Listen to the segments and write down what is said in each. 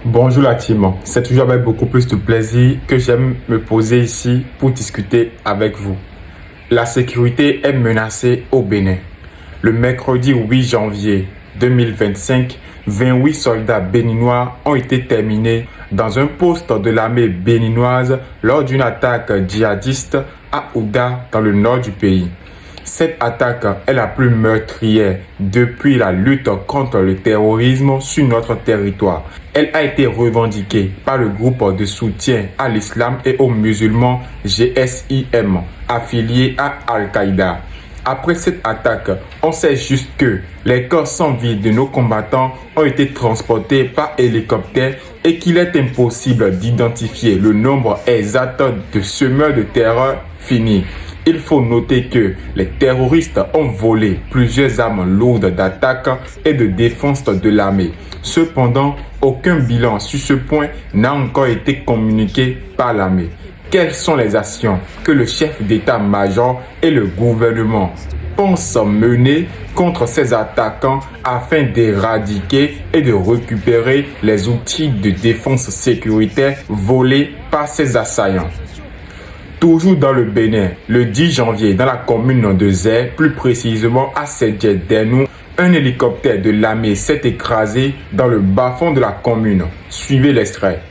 Bonjour la team, c'est toujours avec beaucoup plus de plaisir que j'aime me poser ici pour discuter avec vous. La sécurité est menacée au Bénin. Le mercredi 8 janvier 2025, 28 soldats béninois ont été terminés dans un poste de l'armée béninoise lors d'une attaque djihadiste à Ouda dans le nord du pays. Cette attaque est la plus meurtrière depuis la lutte contre le terrorisme sur notre territoire. Elle a été revendiquée par le groupe de soutien à l'islam et aux musulmans GSIM, affilié à Al-Qaïda. Après cette attaque, on sait juste que les corps sans vie de nos combattants ont été transportés par hélicoptère et qu'il est impossible d'identifier le nombre exact de semeurs de terreur finis. Il faut noter que les terroristes ont volé plusieurs armes lourdes d'attaque et de défense de l'armée. Cependant, aucun bilan sur ce point n'a encore été communiqué par l'armée. Quelles sont les actions que le chef d'état-major et le gouvernement pensent mener contre ces attaquants afin d'éradiquer et de récupérer les outils de défense sécuritaire volés par ces assaillants? Toujours dans le Bénin, le 10 janvier, dans la commune de Zé, plus précisément à Sédjedénou, un hélicoptère de l'armée s'est écrasé dans le bas-fond de la commune. Suivez l'extrait.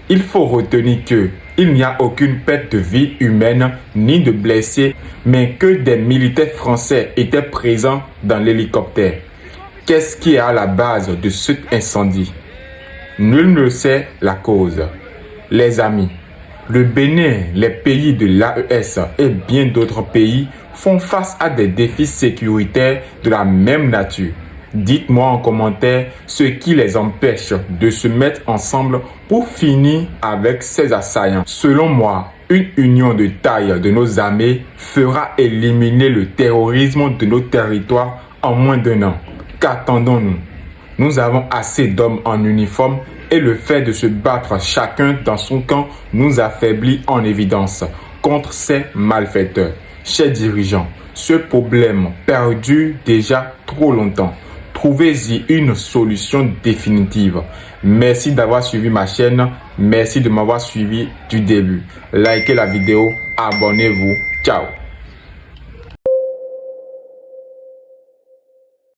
Il faut retenir que il n'y a aucune perte de vie humaine ni de blessés, mais que des militaires français étaient présents dans l'hélicoptère. Qu'est-ce qui est à la base de cet incendie? Nul ne sait la cause. Les amis, le Bénin, les pays de l'AES et bien d'autres pays font face à des défis sécuritaires de la même nature. Dites-moi en commentaire ce qui les empêche de se mettre ensemble pour finir avec ces assaillants. Selon moi, une union de taille de nos armées fera éliminer le terrorisme de nos territoires en moins d'1 an. Qu'attendons-nous? Nous avons assez d'hommes en uniforme et le fait de se battre chacun dans son camp nous affaiblit en évidence contre ces malfaiteurs. Chers dirigeants, ce problème perdure déjà trop longtemps. Trouvez-y une solution définitive. Merci d'avoir suivi ma chaîne. Merci de m'avoir suivi du début. Likez la vidéo, abonnez-vous. Ciao.